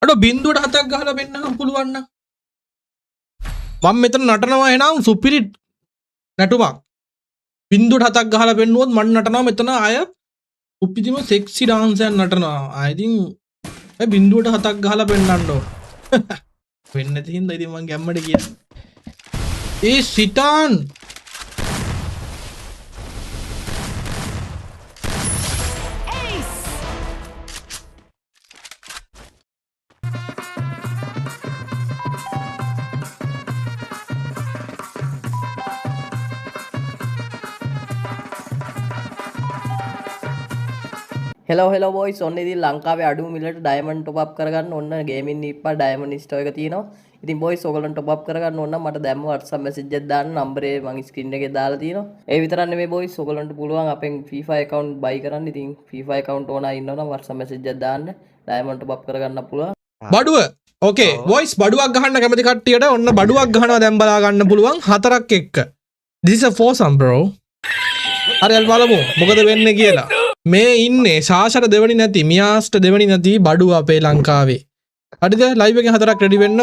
අඩෝ බින්දුවට 7ක් ගහලා වෙන්නම පුළුවන් නම් මම මෙතන නටනවා එනම් සුපිරි නටුමක් බින්දුවට 7ක් ගහලා පෙන්නුවොත් මම නටනවා මෙතන අය උපිදිම සෙක්සි ඩාන්ස් එකක් නටනවා ආ ඉතින් බින්දුවට 7ක් ගහලා පෙන්නන්න ඕන වෙන්නේ නැති හින්දා ඉතින් මං ගැම්මඩ ගියා ඒ සිතාන් hello boys ඔන්න ඉතින් ලංකාවේ අඩුම මිලට ඩයමන්ඩ් টොප් අප් කරගන්න ඔන්න ගේමින් නිප්පා ඩයමන්ඩ් ස්ටෝර් එක තියෙනවා. ඉතින් boys ඔයගොල්ලන් টොප් අප් කරගන්න ඕන නම් මට දැම්ම WhatsApp message එකක් දාන්න නම්බරේ මම ස්ක්‍රීන් එකේ දාලා තියෙනවා. ඒ විතරක් නෙමෙයි boys ඔයගොල්ලන්ට පුළුවන් අපෙන් FIFA account buy කරන්න. ඉතින් FIFA account ඕන අය ඉන්නවනම් WhatsApp message එකක් දාන්න ඩයමන්ඩ් টොප් අප් කරගන්න පුළුවන්. බඩුව ඕකේ boys බඩුවක් ගහන්න කැමති කට්ටියට ඔන්න බඩුවක් ගහනවා දැන් බලා ගන්න පුළුවන් 4ක් එක්ක. This is a foursome bro. හරි අල් බලමු මොකද වෙන්නේ කියලා. මේ ඉන්නේ ශාසර දෙවනි නැති මියාස්ට දෙවනි නැති බඩුව අපේ ලංකාවේ. හරිද? ලයිව් එකෙන් 4ක් රෙඩි වෙන්න.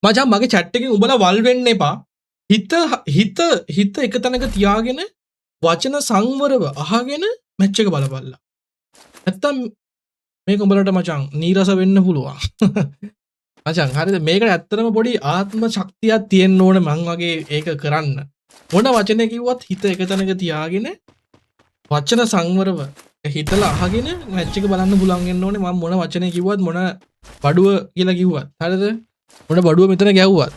මචං මගේ chat එකෙන් උඹලා වල් වෙන්න එපා. හිත එක තැනක තියාගෙන වචන සංවරව අහගෙන මැච් එක බලපල්ලා. නැත්තම් මේක උඹලට මචං නීරස වෙන්න පුළුවන්. මචං හරිද? මේකට ඇත්තටම පොඩි ආත්ම ශක්තියක් තියෙන්න ඕනේ මං වගේ ඒක කරන්න. මොන වචනේ කිව්වත් හිත එක තැනක තියාගෙන වචන සංවරව හිතලා අහගෙන මැච් එක බලන්න පුළුවන් වෙන්න ඕනේ. මම මොන වචනේ කිව්වත් මොන බඩුව කියලා කිව්වත් හරිද? මොන බඩුව මෙතන ගැව්වත්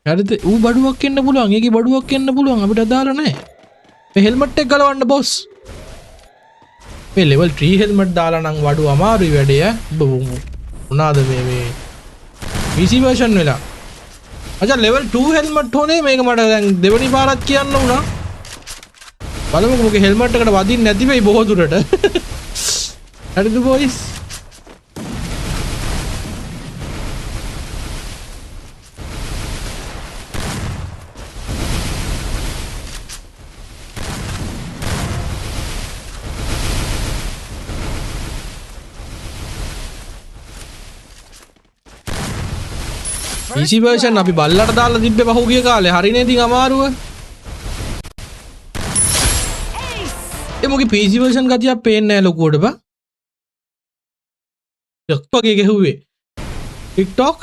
හරිද? ඌ බඩුවක් එන්න පුළුවන්. ඒකේ බඩුවක් එන්න පුළුවන්. අපිට අදාළ නැහැ. මේ හෙල්මට් එක ගලවන්න බොස්. මේ level 3 හෙල්මට් දාලා නම් වඩුව අමාරුයි වැඩේ ඈ. මොනවාද මේ PC version වෙලා. අජා level 2 හෙල්මට් හොනේ මේක මට දැන් දෙවනි පාරක් කියන්න උනා. බලමුකෝ මොකද හෙල්මට් එකට වදින්න නැති වෙයි බොහෝ දුරට. හරිද බොයිස්? PC version අපි බල්ලට දාලා තිබ්බේ පහුගිය කාලේ. හරිනේ ඉතින් අමාරුව. මොකද PC version ගතියක් පේන්නේ නැහැ ලොකුවට බා. TikTok එකේ ගැහුවේ. TikTok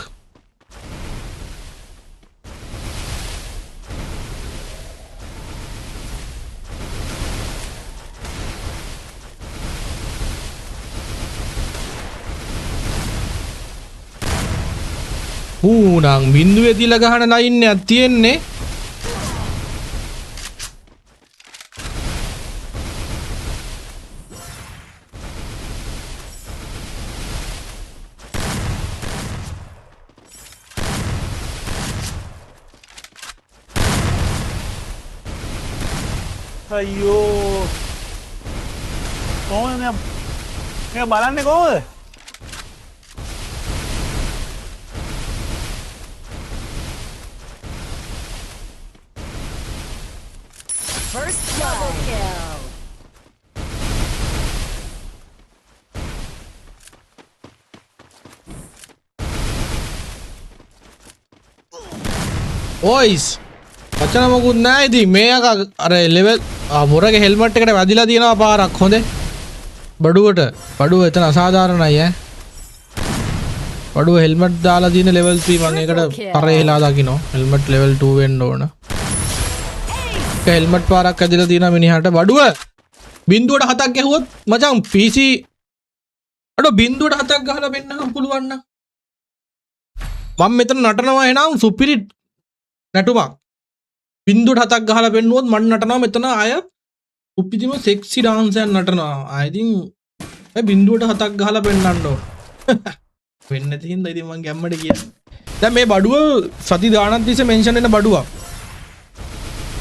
නං බින්දුවේ තියලා ගහන ලයින් එකක් තියෙන්නේ. අයියෝ කොහොමද මේ බලන්නේ කොහොමද? First double kill. Boys වචන මොකුත් නැහැ ඉතින් මේක අර ලෙවල් මොරගේ හෙල්මට් එකට වැදිලා තියෙනවා පාරක් හොඳේ බඩුවට බඩුව එතන අසාධාරණයි ඈ බඩුව හෙල්මට් දාලා තියෙන ලෙවල් 3 මම ඒකට කරේලා දකින්න හෙල්මට් ලෙවල් 2 වෙන්න ඕන හෙල්මට් පාරක් ඇදලා තියෙනවා මිනිහාට බඩුව බින්දුවට 7ක් ගැහුවොත් මචං PC අඩෝ බින්දුවට 7ක් ගහලා වෙන්නම පුළුවන් නම් මම මෙතන නටනවා එනම් සුපිරි නටුමක් බින්දුවට 7ක් ගහලා පෙන්නුවොත් මම නටනවා මෙතන අය උපිදිම සෙක්සි ඩාන්ස් එකක් නටනවා. ආ ඉතින් බින්දුවට 7ක් ගහලා පෙන්නන්න ඕන. වෙන්නේ නැති හින්දා ඉතින් මං ගැම්මඩ ගියා. දැන් මේ බඩුව සති ගානක් තිස්සේ මෙන්ෂන් වෙන බඩුවක්.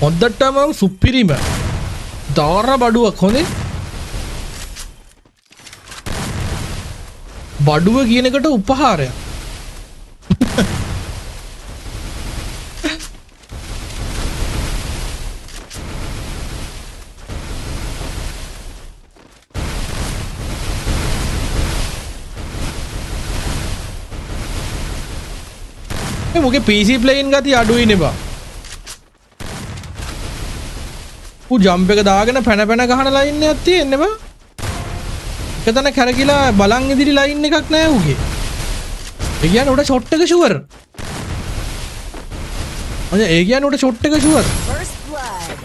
හොද්දටම සුපිරිම දාර බඩුවක් හොඳේ. බඩුව කියන එකට උපහාරයක්. මේ මොකේ PC ප්ලේයින් ගතිය අඩුයිනේ බා. ඌ ජම්ප් එක දාගෙන පැන පැන ගහන ලයින් එකක් තියෙන්නේ බා. එකතන කැරකිලා බලන් ඉදිරි ලයින් එකක් නෑ ඌගේ. ඒ කියන්නේ උඩ ෂොට් එක ෂුවර්. අනේ ඒ කියන්නේ උඩ ෂොට් එක ෂුවර්. First blood.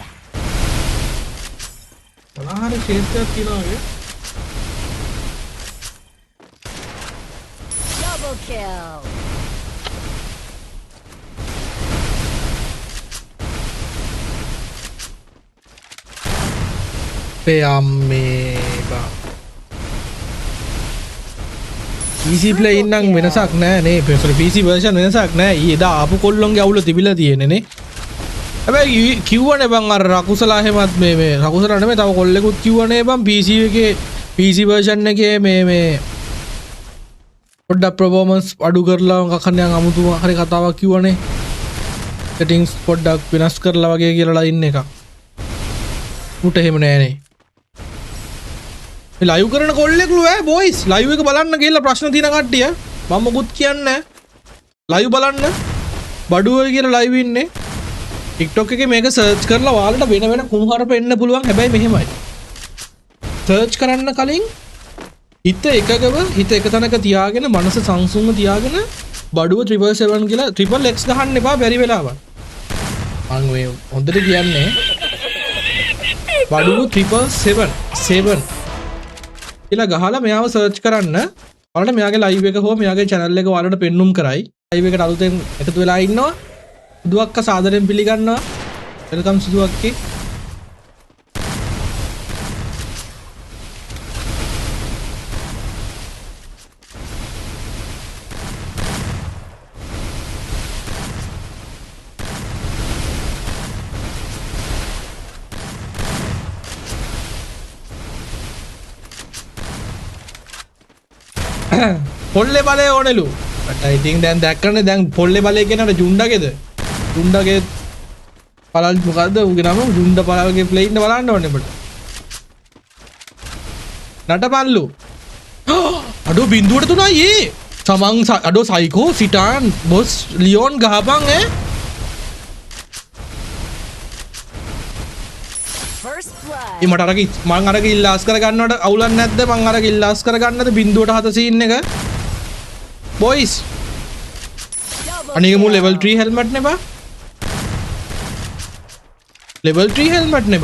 මොනහරි ෂේප්යක් තියනවා වගේ. Double kill. අම්මේ බා. PC ප්ලේයින් නම් වෙනසක් නෑ නේ. PC version වෙනසක් නෑ. ඊදා ආපු කොල්ලොන්ගේ අවුල තිබිලා තියෙන්නේ නේ. හැබැයි කිව්වනේ බං අර රකුසලා හැමත් මේ රකුසලා නෙමෙයි තව කොල්ලෙකුත් කිව්වනේ බං PC එකේ PC version එකේ මේ පොඩ්ඩක් performance අඩු කරලා මොකක් හරි අමුතු හරි කතාවක් කිව්වනේ. settings පොඩ්ඩක් වෙනස් කරලා වගේ කියලා ලයින් එක. උට එහෙම නෑනේ. ලයිව් කරන කොල්ලෙක්ලු ඈ බොයිස් ලයිව් එක බලන්න ගිහලා ප්‍රශ්න තියෙන කට්ටිය මම මොකුත් කියන්නේ ලයිව් බලන්න බඩුවල් කියලා ලයිව් ඉන්නේ TikTok එකේ මේක සර්ච් කරලා ඔයාලට වෙන වෙන කුණුහරුප එන්න පුළුවන් හැබැයි මෙහෙමයි සර්ච් කරන්න කලින් හිත එකගව හිත එක තැනක තියාගෙන මනස සංසුන්ව තියාගෙන බඩුව 777 කියලා triple x ගහන්න එපා බැරි වෙලාවක් මම මේ හොඳට කියන්නේ බඩුව 777 කියලා ගහලා මෙයාව සර්ච් කරන්න ඔයාලට මෙයාගේ ලයිව් එක හෝ මෙයාගේ channel එක ඔයාලට පෙන්눔 කරයි ලයිව් එකට අලුතෙන් එකතු වෙලා ඉන්නවා සුදුවක්ක සාදරයෙන් පිළිගන්නවා වෙල්කම් සුදුවක්කේ පොල්ලේ බලය ඕනෙලු but I think දැන් දැක්කනේ දැන් පොල්ලේ බලය කියනට ජුණ්ඩගේද ජුණ්ඩගේ පළල් මොකද්ද උගේ නම ජුණ්ඩ පළල්ගේ ප්ලේ ඉන්න බලන්න ඕනේ අපිට නටපල්ලු අඩෝ බින්දුවට තුනයි ඒ සමන් අඩෝ සයිකෝ සිටාන් බොස් ලියෝන් ගහපන් First blood. මට අර මං අර ගිල්ලාස් කර ගන්නවට අවුලක් නැද්ද මං අර ගිල්ලාස් කර ගන්නද බින්දුවට 7 සීන් එක බොයිස් අනික මු level 3 helmet නේ level 3 helmet නේ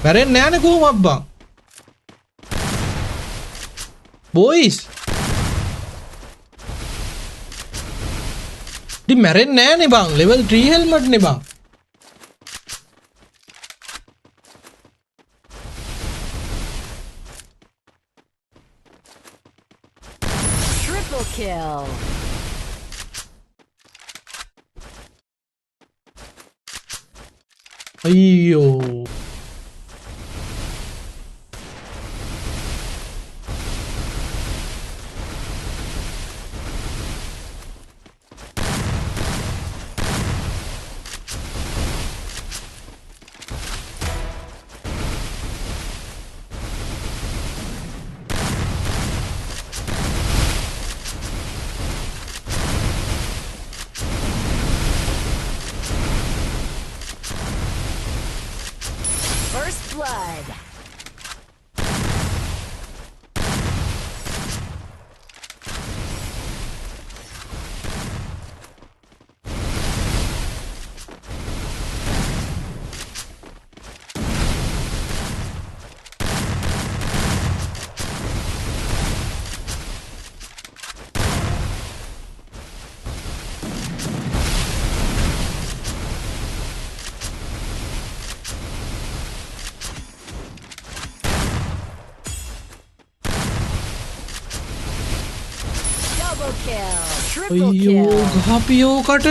මැරෙන්නේ නෑනේ කොහොමද බං බොයිස් ඉතින් මැරෙන්නේ නෑනේ බං level 3 helmet නේ බං Triple kill. අයියෝ First blood. Double kill. Triple අයියෝ kill. ගහපියෝකට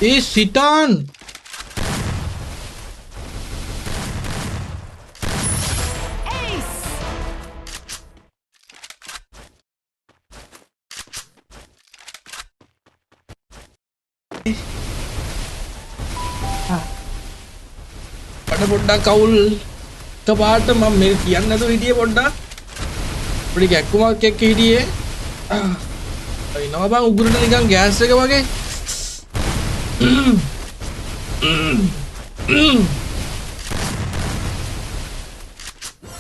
ඒ සිටාන් Ace. පොඩ්ඩක් කවුල් එකපාරට මම මේක කියන්නේ නැතුව හිටියේ පොඩ්ඩක් පොඩි ගැක්කුමක් එක්ක හිටියේ අයිනවා බං උගුරට නිකන් ගෑස් එක වගේ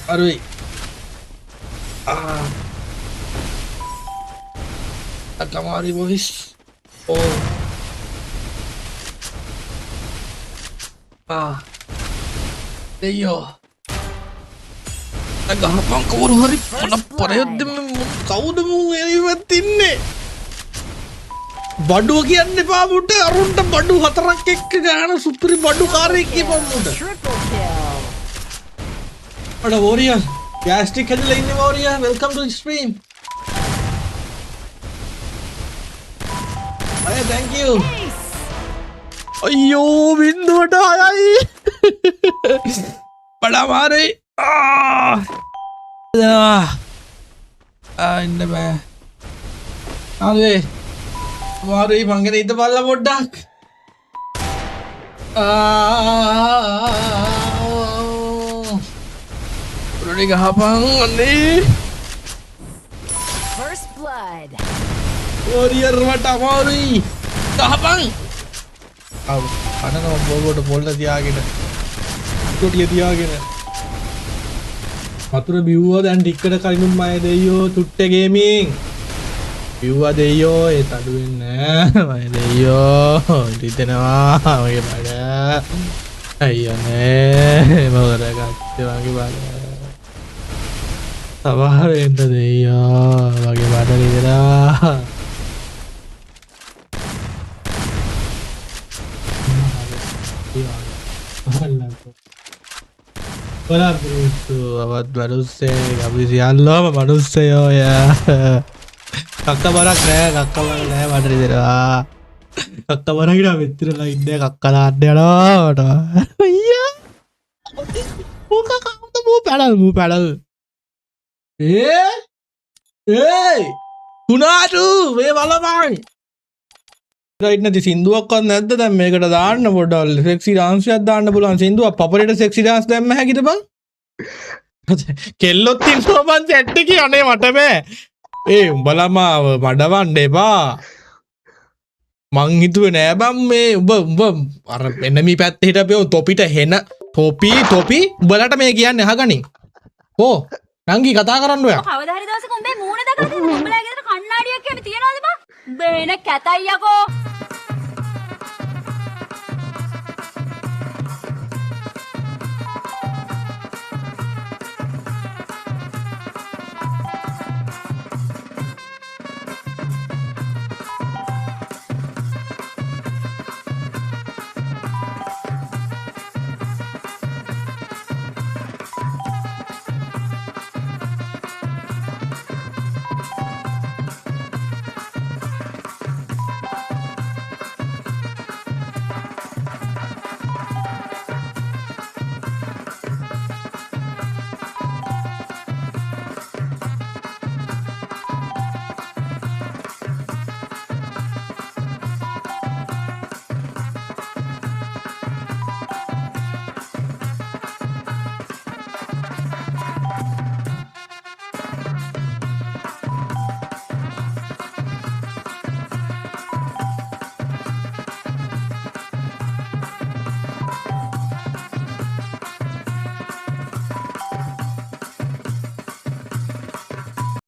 අරුයි අකමාරි බොයිස් ඕ දෙයෝ ගහපන් කවුරු හරි මොන පරයොද්ද කවුද මූ එළියවත් ඉන්නේ බඩුව කියන්න එපා මුට අරුන්ට බඩු 4ක් එක්ක ගහන සුපිරි බඩු කාරයෙක් කියපන් මුට Triple kill. අඩ වෝරියර් ගෑස්ටික් හැදලා ඉන්නේ වෝරියර් වෙල්කම් ටු ස්ට්‍රීම් අය thank you Ace. අයියෝ බින්දුවට 6යි බඩ මාරේ ඉන්න බෑ අනේ මාරේ මංගෙන ඉඳ බලලා පොඩ්ඩක් උඩට ගහපන් අනේ First blood. වෝරියර් වට අමාරුයි ගහපන් ආව අනනම බෝලට පොල්ල තියාගෙන කොටිය තියාගෙන වතුර බිව්වා දැන් ටිකට කලිනුත් මය දෙයියෝ තුට්ටේ ගේමින් බිව්වා දෙයියෝ ඒ තඩු වෙන්නේ නෑ මය දෙයියෝ හිතෙනවා මගේ බඩ අයියනේ මොකද ගත්තේ වගේ බඩ සමහරෙන්ද දෙයියෝ වගේ බඩ රිදලා Hola, Bruto. Abad manusia, kami sialo, manusia ya. Kakak barak deh, madri deh. Kakak barak kita betul lah ini kakak ada loh. Iya. Muka kamu tuh mau pedal. Kunadu, we malah bang. Right නැති සින්දුවක්වත් නැද්ද දැන් මේකට දාන්න පොඩ්ඩක් sexy dance එකක් දාන්න පුළුවන් සින්දුවක් පපරේට සෙක්සි ඩාන්ස් දැම්ම හැකිද බං කෙල්ලොත් ඉන්නවා මං සෙට් එකේ අනේ මට බෑ ඒ උඹලම මඩවන්න එපා මං හිතුවේ නෑ බං මේ උඹ අර එනමි පැත්තේ හිටපෙව තොපිට හෙන තොපි උඹලට මේ කියන්නේ අහගනින් ඕ නංගි කතා කරන්න ඔයා කවදා හරි දවසක උඹේ මූණ දැකලා තියෙන උඹලා ගෙදර කණ්ණාඩියක් එහෙම තියනවද බං බේන කැතයි යකෝ